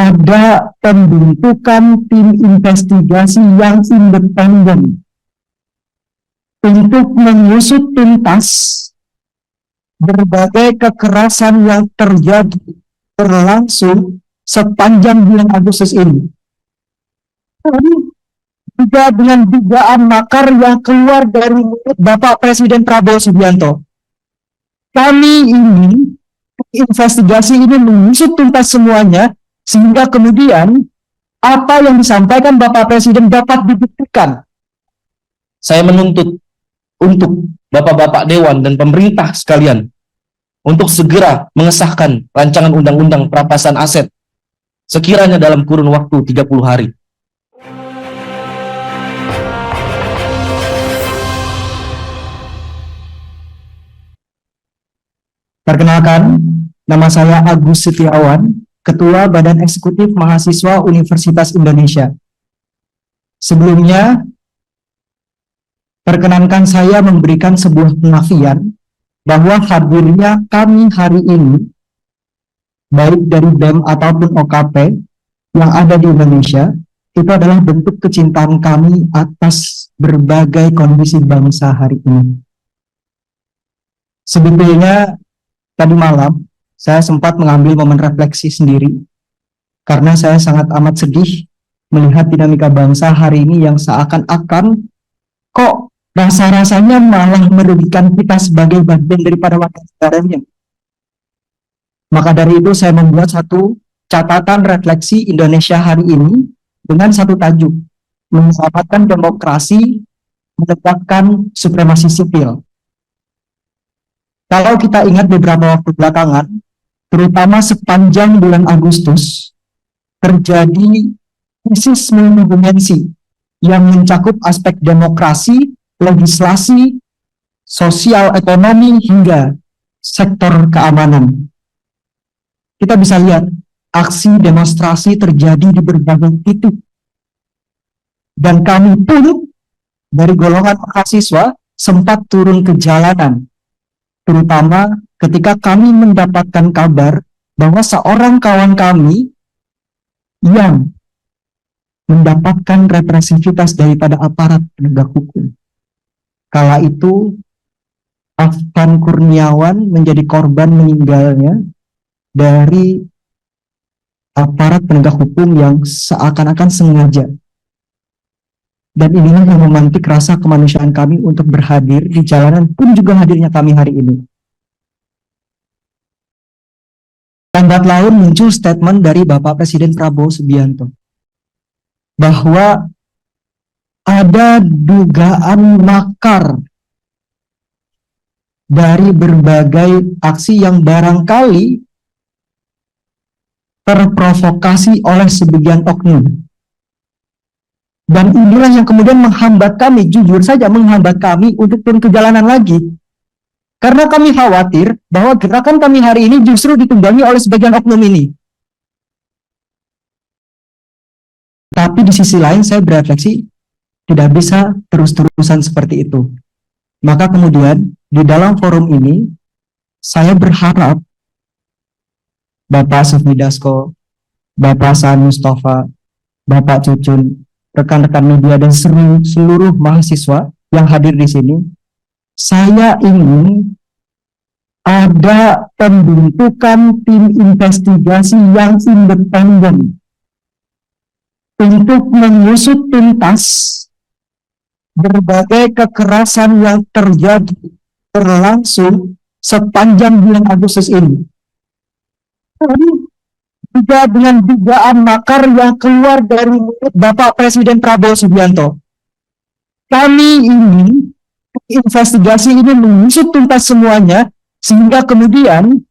ada pembentukan tim investigasi yang independen untuk mengusut tuntas berbagai kekerasan yang terjadi berlangsung sepanjang bulan Agustus ini. Juga dengan dugaan makar yang keluar dari mulut Bapak Presiden Prabowo Subianto. Kami ini, investigasi ini mengusut tuntas semuanya, sehingga kemudian apa yang disampaikan Bapak Presiden dapat dibuktikan. Saya menuntut untuk Bapak-Bapak Dewan dan pemerintah sekalian untuk segera mengesahkan rancangan undang-undang perampasan aset sekiranya dalam kurun waktu 30 hari. Perkenalkan, nama saya Agus Setiawan, Ketua Badan Eksekutif Mahasiswa Universitas Indonesia. Sebelumnya, perkenankan saya memberikan sebuah pengakuan bahwa hadirnya kami hari ini, baik dari BEM ataupun OKP yang ada di Indonesia, itu adalah bentuk kecintaan kami atas berbagai kondisi bangsa hari ini. Sebetulnya, tadi malam, saya sempat mengambil momen refleksi sendiri, karena saya sangat amat sedih melihat dinamika bangsa hari ini yang seakan-akan kok rasa-rasanya malah merugikan kita sebagai bagian daripada warga negaranya. Maka dari itu saya membuat satu catatan refleksi Indonesia hari ini dengan satu tajuk, menyelamatkan demokrasi, menegakkan supremasi sipil. Kalau kita ingat beberapa waktu belakangan, terutama sepanjang bulan Agustus, terjadi krisis multidimensi yang mencakup aspek demokrasi, legislasi, sosial, ekonomi, hingga sektor keamanan. Kita bisa lihat, aksi demonstrasi terjadi di berbagai titik. Dan kami pun, dari golongan mahasiswa, sempat turun ke jalanan, terutama ketika kami mendapatkan kabar bahwa seorang kawan kami yang mendapatkan represivitas daripada aparat penegak hukum. Kala itu, Afgan Kurniawan menjadi korban meninggalnya dari aparat penegak hukum yang seakan-akan sengaja. Dan inilah yang memantik rasa kemanusiaan kami untuk berhadir di jalanan, pun juga hadirnya kami hari ini. Lambat laun muncul statement dari Bapak Presiden Prabowo Subianto bahwa ada dugaan makar dari berbagai aksi yang barangkali terprovokasi oleh sebagian oknum. Dan inilah yang kemudian menghambat kami, jujur saja menghambat kami untuk turun ke jalanan lagi. Karena kami khawatir bahwa gerakan kami hari ini justru ditunggangi oleh sebagian oknum ini. Tapi di sisi lain saya berefleksi, tidak bisa terus-terusan seperti itu. Maka kemudian di dalam forum ini, saya berharap Bapak Sufmi Dasko, Bapak Saan Mustafa, Bapak Cucun, rekan-rekan media dan seluruh mahasiswa yang hadir di sini, saya ingin ada pembentukan tim investigasi yang independen untuk mengusut tuntas berbagai kekerasan yang terjadi berlangsung sepanjang bulan Agustus ini. Juga dengan dugaan makar yang keluar dari mulut Bapak Presiden Prabowo Subianto. Kami ini, investigasi ini mengusut tuntas semuanya, sehingga kemudian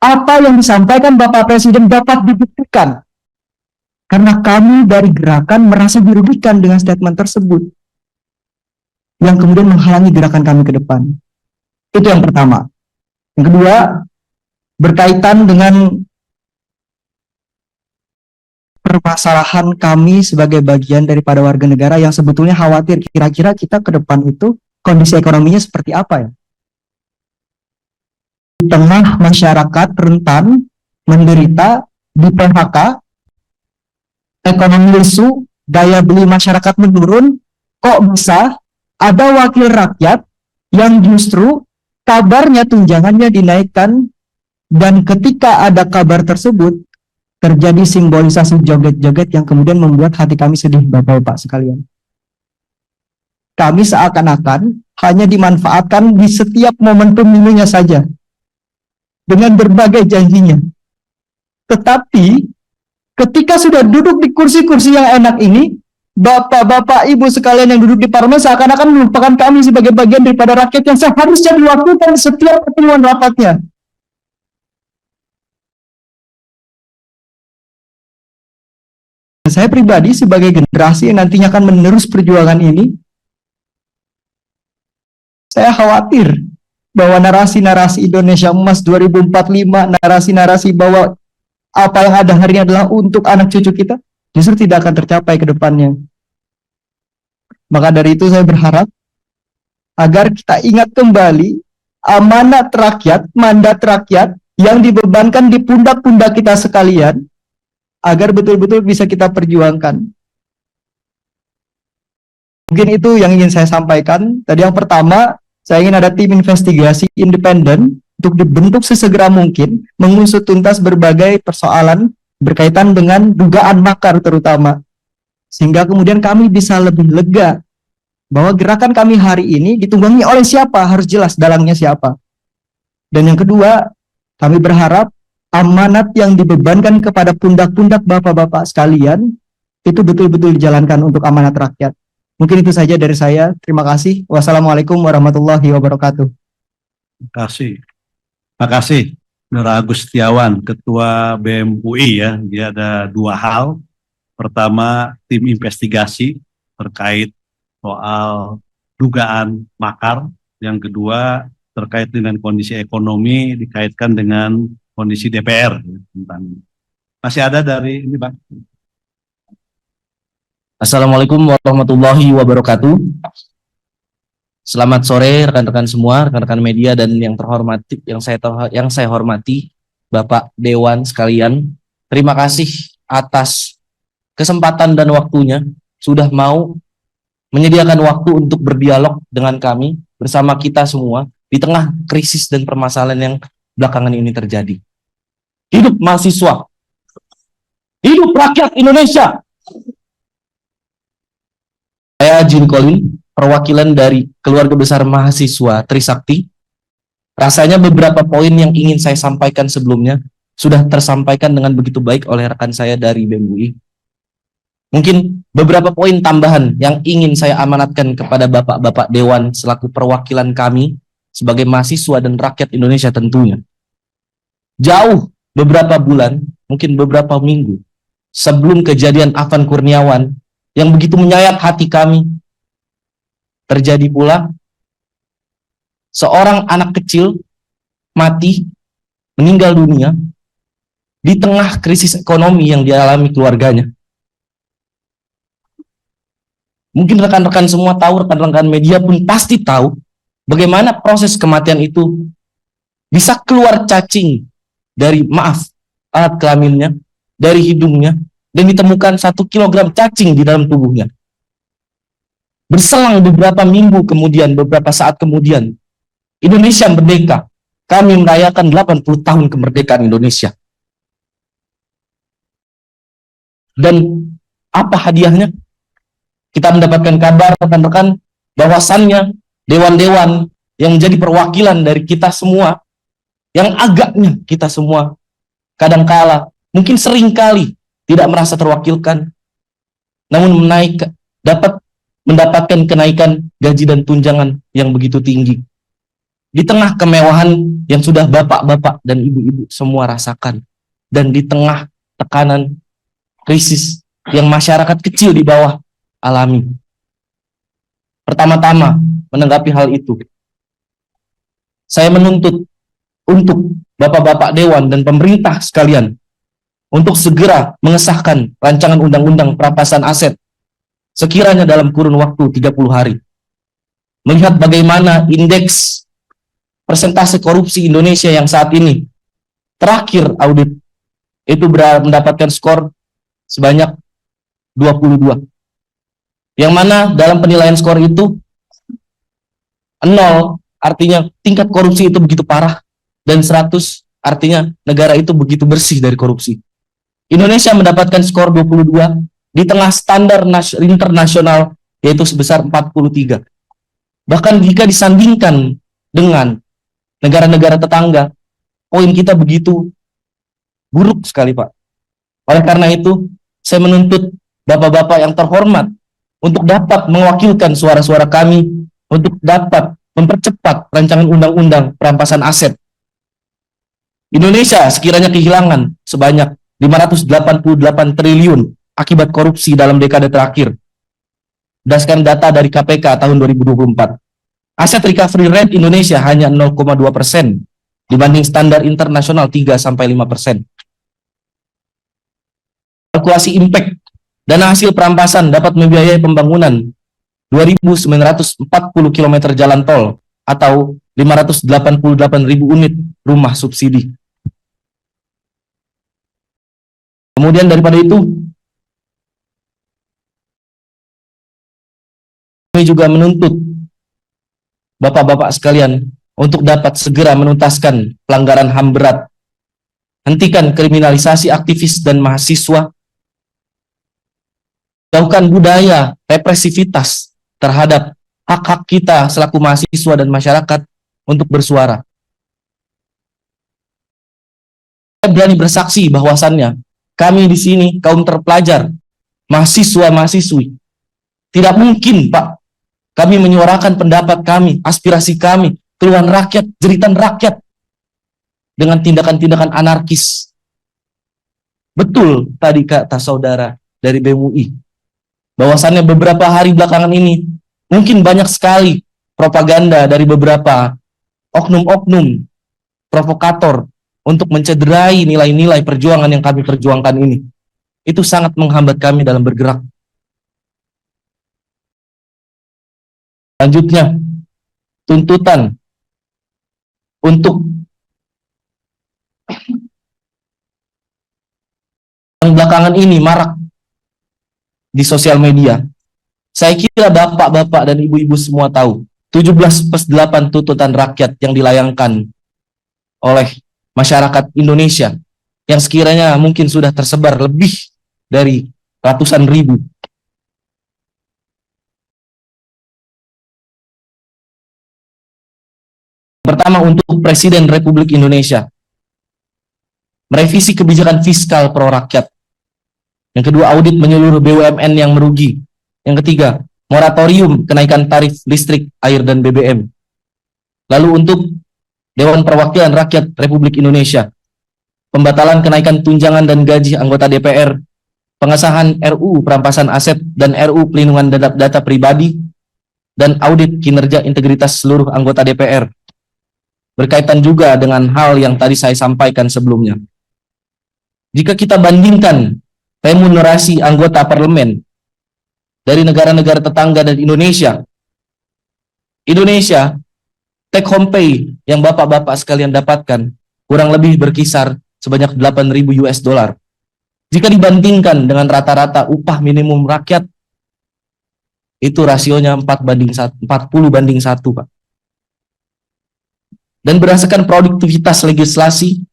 apa yang disampaikan Bapak Presiden dapat dibuktikan. Karena kami dari gerakan merasa dirugikan dengan statement tersebut, yang kemudian menghalangi gerakan kami ke depan. Itu yang pertama. Yang kedua, berkaitan dengan permasalahan kami sebagai bagian daripada warga negara yang sebetulnya khawatir kira-kira kita ke depan itu kondisi ekonominya seperti apa ya. Di tengah masyarakat rentan menderita di PHK, ekonomi lesu, daya beli masyarakat menurun, kok bisa ada wakil rakyat yang justru kabarnya tunjangannya dinaikkan, dan ketika ada kabar tersebut terjadi simbolisasi joget-joget yang kemudian membuat hati kami sedih, Bapak-Bapak sekalian. Kami seakan-akan hanya dimanfaatkan di setiap momen pemilunya saja dengan berbagai janjinya. Tetapi ketika sudah duduk di kursi-kursi yang enak ini, Bapak-bapak, Ibu sekalian yang duduk di parlemen seakan-akan melupakan kami sebagai bagian daripada rakyat yang seharusnya diwakilkan setiap pertemuan rapatnya. Saya pribadi sebagai generasi yang nantinya akan menerus perjuangan ini, saya khawatir bahwa narasi-narasi Indonesia Emas 2045, narasi-narasi bahwa apa yang ada hari ini adalah untuk anak cucu kita, justru tidak akan tercapai ke depannya. Maka dari itu saya berharap agar kita ingat kembali amanat rakyat, mandat rakyat yang dibebankan di pundak-pundak kita sekalian, agar betul-betul bisa kita perjuangkan. Mungkin itu yang ingin saya sampaikan. Tadi yang pertama, saya ingin ada tim investigasi independen untuk dibentuk sesegera mungkin, mengusut tuntas berbagai persoalan berkaitan dengan dugaan makar terutama. Sehingga kemudian kami bisa lebih lega bahwa gerakan kami hari ini ditunggangi oleh siapa, harus jelas dalangnya siapa. Dan yang kedua, kami berharap amanat yang dibebankan kepada pundak-pundak bapak-bapak sekalian itu betul-betul dijalankan untuk amanat rakyat. Mungkin itu saja dari saya. Terima kasih. Wassalamualaikum warahmatullahi wabarakatuh. Terima kasih. Terima kasih, Saudara Agus Setiawan, Ketua BEM UI ya. Dia ada dua hal. Pertama, tim investigasi terkait soal dugaan makar. Yang kedua, terkait dengan kondisi ekonomi dikaitkan dengan kondisi DPR. Masih ada dari ini, Bang? Assalamualaikum warahmatullahi wabarakatuh. Selamat sore rekan-rekan semua, rekan-rekan media dan yang terhormati, yang saya hormati, Bapak Dewan sekalian. Terima kasih atas kesempatan dan waktunya sudah mau menyediakan waktu untuk berdialog dengan kami bersama kita semua di tengah krisis dan permasalahan yang belakangan ini terjadi. Hidup mahasiswa, hidup rakyat Indonesia. Saya Jin Colin, perwakilan dari keluarga besar mahasiswa Trisakti. Rasanya beberapa poin yang ingin saya sampaikan sebelumnya sudah tersampaikan dengan begitu baik oleh rekan saya dari BEM UI. Mungkin beberapa poin tambahan yang ingin saya amanatkan kepada bapak-bapak Dewan selaku perwakilan kami sebagai mahasiswa dan rakyat Indonesia tentunya. Jauh beberapa bulan, mungkin beberapa minggu sebelum kejadian Afan Kurniawan yang begitu menyayat hati kami, terjadi pula seorang anak kecil mati, meninggal dunia di tengah krisis ekonomi yang dialami keluarganya. Mungkin rekan-rekan semua tahu, rekan-rekan media pun pasti tahu bagaimana proses kematian itu bisa keluar cacing dari, alat kelaminnya, dari hidungnya, dan ditemukan 1 kilogram cacing di dalam tubuhnya. Berselang beberapa minggu kemudian, beberapa saat kemudian, Indonesia merdeka. Kami merayakan 80 tahun kemerdekaan Indonesia. Dan apa hadiahnya? Kita mendapatkan kabar rekan-rekan bahwasannya dewan-dewan yang menjadi perwakilan dari kita semua, yang agaknya kita semua kadangkala, mungkin seringkali tidak merasa terwakilkan, namun dapat mendapatkan kenaikan gaji dan tunjangan yang begitu tinggi. Di tengah kemewahan yang sudah bapak-bapak dan ibu-ibu semua rasakan, dan di tengah tekanan krisis yang masyarakat kecil di bawah alami. Pertama-tama menanggapi hal itu, saya menuntut untuk bapak-bapak Dewan dan pemerintah sekalian untuk segera mengesahkan rancangan undang-undang perampasan aset sekiranya dalam kurun waktu 30 hari. Melihat bagaimana indeks persentase korupsi Indonesia yang saat ini terakhir audit itu mendapatkan skor sebanyak 22. Yang mana dalam penilaian skor itu 0 artinya tingkat korupsi itu begitu parah, dan 100 artinya negara itu begitu bersih dari korupsi. Indonesia mendapatkan skor 22 di tengah standar internasional yaitu sebesar 43. Bahkan jika disandingkan dengan negara-negara tetangga, poin kita begitu buruk sekali, Pak. Oleh karena itu, saya menuntut Bapak-Bapak yang terhormat untuk dapat mewakilkan suara-suara kami untuk dapat mempercepat rancangan undang-undang perampasan aset. Indonesia sekiranya kehilangan sebanyak 588 triliun akibat korupsi dalam dekade terakhir. Berdasarkan data dari KPK tahun 2024. Aset recovery rate Indonesia hanya 0,2% dibanding standar internasional 3-5%. Kalkulasi impact dana hasil perampasan dapat membiayai pembangunan 2.940 km jalan tol atau 588.000 unit rumah subsidi. Kemudian daripada itu, kami juga menuntut Bapak-bapak sekalian untuk dapat segera menuntaskan pelanggaran HAM berat, hentikan kriminalisasi aktivis dan mahasiswa, jauhkan budaya represivitas terhadap hak-hak kita selaku mahasiswa dan masyarakat untuk bersuara. Saya berani bersaksi bahwasannya kami di sini kaum terpelajar, mahasiswa-mahasiswi, tidak mungkin, Pak, kami menyuarakan pendapat kami, aspirasi kami, keluhan rakyat, jeritan rakyat dengan tindakan-tindakan anarkis. Betul tadi kata saudara dari BEM UI, bahwasannya beberapa hari belakangan ini mungkin banyak sekali propaganda dari beberapa oknum-oknum provokator untuk mencederai nilai-nilai perjuangan yang kami perjuangkan ini. Itu sangat menghambat kami dalam bergerak. Selanjutnya, tuntutan untuk yang belakangan ini marak di sosial media. Saya kira bapak-bapak dan ibu-ibu semua tahu 17+8 tuntutan rakyat yang dilayangkan oleh masyarakat Indonesia yang sekiranya mungkin sudah tersebar lebih dari ratusan ribu. Pertama, untuk Presiden Republik Indonesia, merevisi kebijakan fiskal pro rakyat. Yang kedua, audit menyeluruh BUMN yang merugi. Yang ketiga, moratorium kenaikan tarif listrik, air, dan BBM. Lalu untuk Dewan Perwakilan Rakyat Republik Indonesia, pembatalan kenaikan tunjangan dan gaji anggota DPR, pengesahan RUU perampasan aset dan RUU pelindungan data pribadi, dan audit kinerja integritas seluruh anggota DPR. Berkaitan juga dengan hal yang tadi saya sampaikan sebelumnya. Jika kita bandingkan remunerasi anggota parlemen dari negara-negara tetangga dan Indonesia, take home pay yang bapak-bapak sekalian dapatkan kurang lebih berkisar sebanyak 8.000 US dollar. Jika dibandingkan dengan rata-rata upah minimum rakyat, itu rasionya 40/1, Pak. Dan berdasarkan produktivitas legislasi,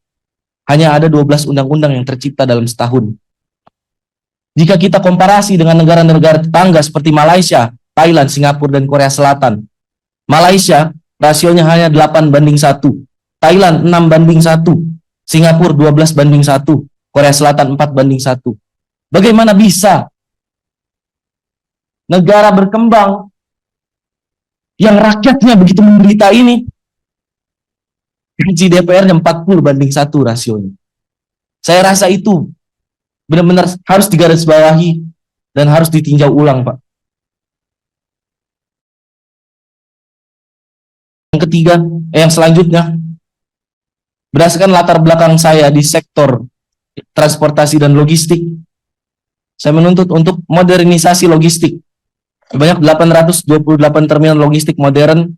hanya ada 12 undang-undang yang tercipta dalam setahun. Jika kita komparasi dengan negara-negara tetangga seperti Malaysia, Thailand, Singapura, dan Korea Selatan, Malaysia rasionya hanya 8/1, Thailand 6/1, Singapura 12/1, Korea Selatan 4/1. Bagaimana bisa negara berkembang yang rakyatnya begitu menderita ini gaji DPR-nya 40/1 rasionya? Saya rasa itu benar-benar harus digarisbawahi dan harus ditinjau ulang, Pak. Yang selanjutnya, berdasarkan latar belakang saya di sektor transportasi dan logistik, saya menuntut untuk modernisasi logistik. Sebanyak 828 terminal logistik modern,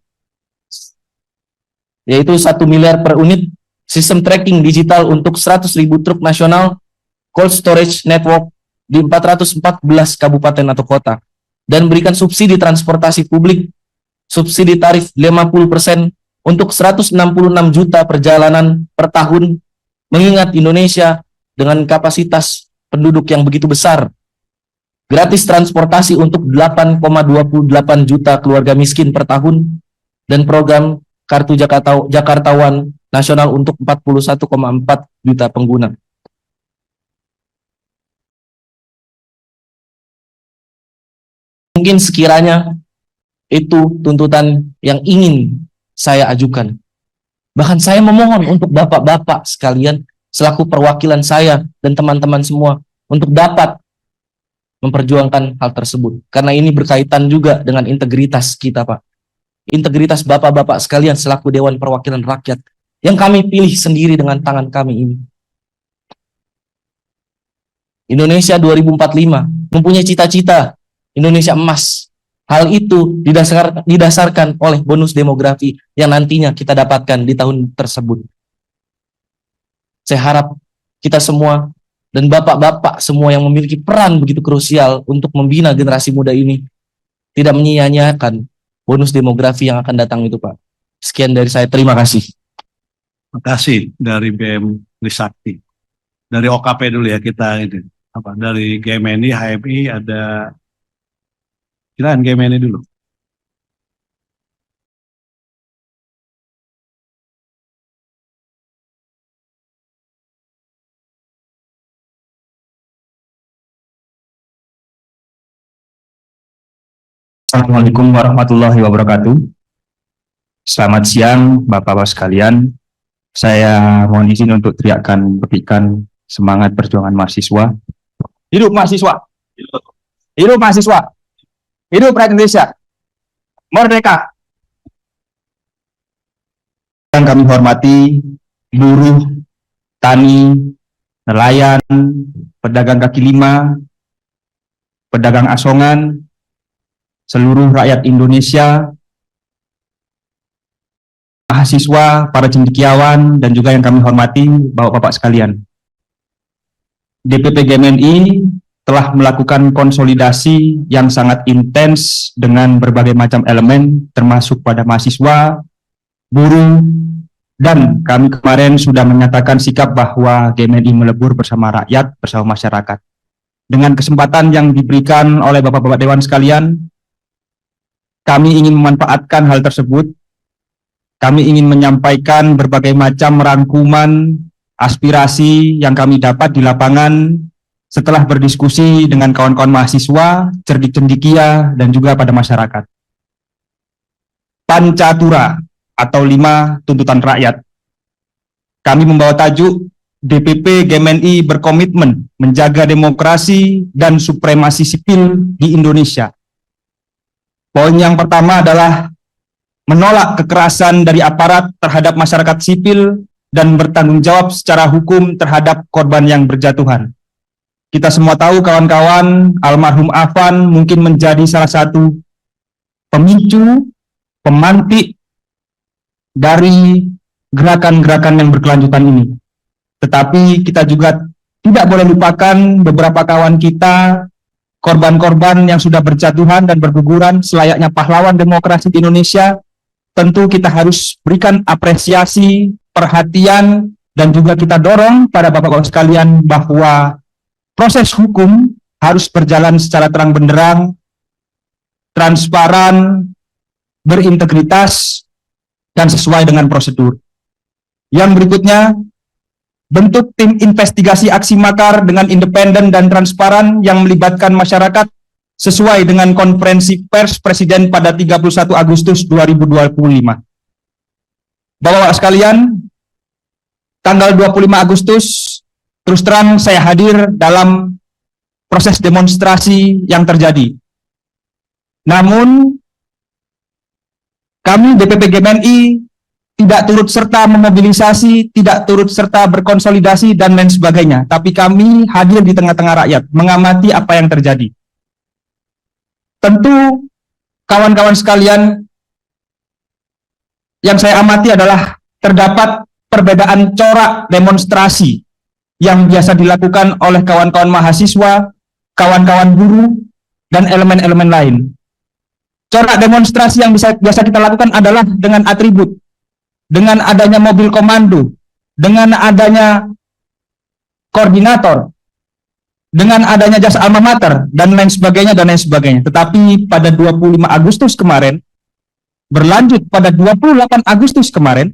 yaitu 1 miliar per unit, sistem tracking digital untuk 100.000 truk nasional, cold storage network, di 414 kabupaten atau kota, dan berikan subsidi transportasi publik, subsidi tarif 50% untuk 166 juta perjalanan per tahun, mengingat Indonesia dengan kapasitas penduduk yang begitu besar. Gratis transportasi untuk 8,28 juta keluarga miskin per tahun, dan program Kartu Jakartawan Nasional untuk 41,4 juta pengguna. Mungkin sekiranya itu tuntutan yang ingin saya ajukan. Bahkan saya memohon untuk bapak-bapak sekalian selaku perwakilan saya dan teman-teman semua untuk dapat memperjuangkan hal tersebut. Karena ini berkaitan juga dengan integritas kita, Pak. Integritas bapak-bapak sekalian selaku Dewan Perwakilan Rakyat yang kami pilih sendiri dengan tangan kami ini. Indonesia 2045 mempunyai cita-cita Indonesia emas. Hal itu didasarkan oleh bonus demografi yang nantinya kita dapatkan di tahun tersebut. Saya harap kita semua dan bapak-bapak semua yang memiliki peran begitu krusial untuk membina generasi muda ini tidak menyia-nyiakan bonus demografi yang akan datang itu, Pak. Sekian dari saya, terima kasih. Terima kasih dari BM Trisakti. Dari OKP dulu ya kita ini. Dari GMNI, HMI ada. Silakan GMNI dulu. Assalamualaikum warahmatullahi wabarakatuh. Selamat siang Bapak-Bapak sekalian. Saya mohon izin untuk teriakkan berikan semangat perjuangan mahasiswa. Hidup mahasiswa. Hidup mahasiswa. Hidup rakyat Indonesia. Merdeka. Yang kami hormati buruh, tani, nelayan, pedagang kaki lima, pedagang asongan, seluruh rakyat Indonesia, mahasiswa, para cendekiawan, dan juga yang kami hormati Bapak-Bapak sekalian. DPP GMNI telah melakukan konsolidasi yang sangat intens dengan berbagai macam elemen, termasuk pada mahasiswa, buruh, dan kami kemarin sudah menyatakan sikap bahwa GMNI melebur bersama rakyat, bersama masyarakat. Dengan kesempatan yang diberikan oleh Bapak-Bapak Dewan sekalian, kami ingin memanfaatkan hal tersebut. Kami ingin menyampaikan berbagai macam rangkuman, aspirasi yang kami dapat di lapangan setelah berdiskusi dengan kawan-kawan mahasiswa, cerdik-cendikia, dan juga pada masyarakat. Pancatura atau 5 tuntutan rakyat. Kami membawa tajuk DPP GMNI berkomitmen menjaga demokrasi dan supremasi sipil di Indonesia. Poin yang pertama adalah menolak kekerasan dari aparat terhadap masyarakat sipil dan bertanggung jawab secara hukum terhadap korban yang berjatuhan. Kita semua tahu kawan-kawan, almarhum Afan mungkin menjadi salah satu pemicu, pemantik dari gerakan-gerakan yang berkelanjutan ini. Tetapi kita juga tidak boleh lupakan beberapa kawan kita, korban-korban yang sudah berjatuhan dan berguguran selayaknya pahlawan demokrasi di Indonesia. Tentu kita harus berikan apresiasi, perhatian, dan juga kita dorong pada Bapak-Bapak sekalian bahwa proses hukum harus berjalan secara terang benderang, transparan, berintegritas, dan sesuai dengan prosedur. Yang berikutnya, bentuk tim investigasi aksi makar dengan independen dan transparan yang melibatkan masyarakat sesuai dengan konferensi pers Presiden pada 31 Agustus 2025. Bapak-Bapak sekalian, tanggal 25 Agustus, terus terang saya hadir dalam proses demonstrasi yang terjadi. Namun, kami DPP GMNI tidak turut serta memobilisasi, tidak turut serta berkonsolidasi, dan lain sebagainya. Tapi kami hadir di tengah-tengah rakyat, mengamati apa yang terjadi. Tentu, kawan-kawan sekalian, yang saya amati adalah terdapat perbedaan corak demonstrasi yang biasa dilakukan oleh kawan-kawan mahasiswa kawan-kawan buruh, dan elemen-elemen lain. Corak demonstrasi yang biasa kita lakukan adalah dengan atribut, dengan adanya mobil komando, dengan adanya koordinator, dengan adanya jas alma mater, dan lain sebagainya, dan lain sebagainya. Tetapi pada 25 Agustus kemarin, berlanjut pada 28 Agustus kemarin,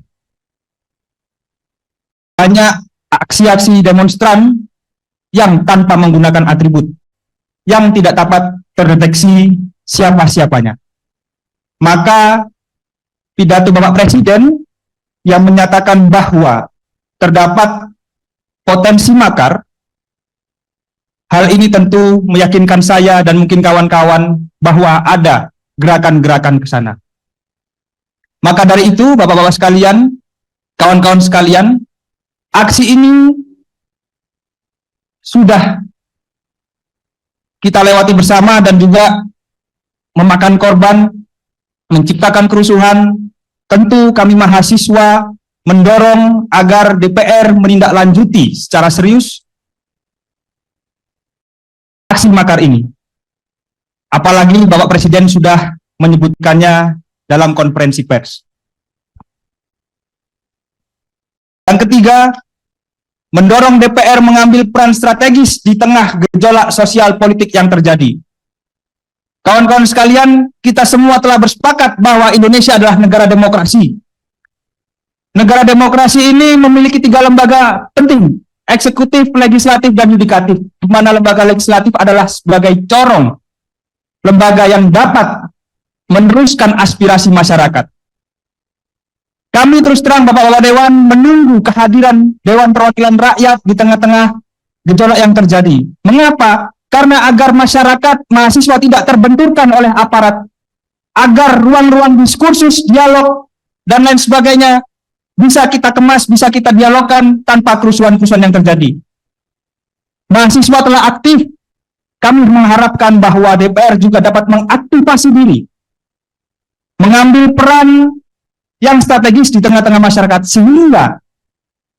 banyak aksi-aksi demonstran yang tanpa menggunakan atribut, yang tidak dapat terdeteksi siapa-siapanya. Maka pidato Bapak Presiden yang menyatakan bahwa terdapat potensi makar, hal ini tentu meyakinkan saya dan mungkin kawan-kawan bahwa ada gerakan-gerakan ke sana. Maka dari itu, Bapak-Bapak sekalian, kawan-kawan sekalian, aksi ini sudah kita lewati bersama dan juga memakan korban, menciptakan kerusuhan. Tentu kami mahasiswa mendorong agar DPR menindaklanjuti secara serius aksi makar ini. Apalagi Bapak Presiden sudah menyebutkannya dalam konferensi pers. Yang ketiga, mendorong DPR mengambil peran strategis di tengah gejolak sosial politik yang terjadi. Kawan-kawan sekalian, kita semua telah bersepakat bahwa Indonesia adalah negara demokrasi. Negara demokrasi ini memiliki 3 lembaga penting, eksekutif, legislatif, dan yudikatif, di mana lembaga legislatif adalah sebagai corong, lembaga yang dapat meneruskan aspirasi masyarakat. Kami terus terang Bapak-Bapak Dewan menunggu kehadiran Dewan Perwakilan Rakyat di tengah-tengah gejolak yang terjadi. Mengapa? Karena agar masyarakat, mahasiswa tidak terbenturkan oleh aparat, agar ruang-ruang diskursus, dialog, dan lain sebagainya bisa kita kemas, bisa kita dialogkan tanpa kerusuhan-kerusuhan yang terjadi. Mahasiswa telah aktif. Kami mengharapkan bahwa DPR juga dapat mengaktifasi diri, mengambil peran yang strategis di tengah-tengah masyarakat, sehingga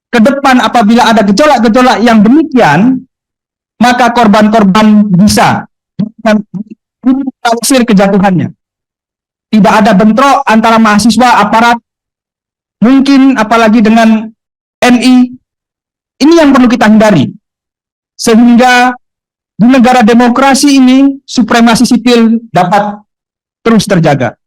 ke depan apabila ada gejolak-gejolak yang demikian, maka korban-korban bisa diminimalisir kejatuhannya. Tidak ada bentrok antara mahasiswa, aparat, mungkin apalagi dengan NI. Ini yang perlu kita hindari. Sehingga di negara demokrasi ini, supremasi sipil dapat terus terjaga.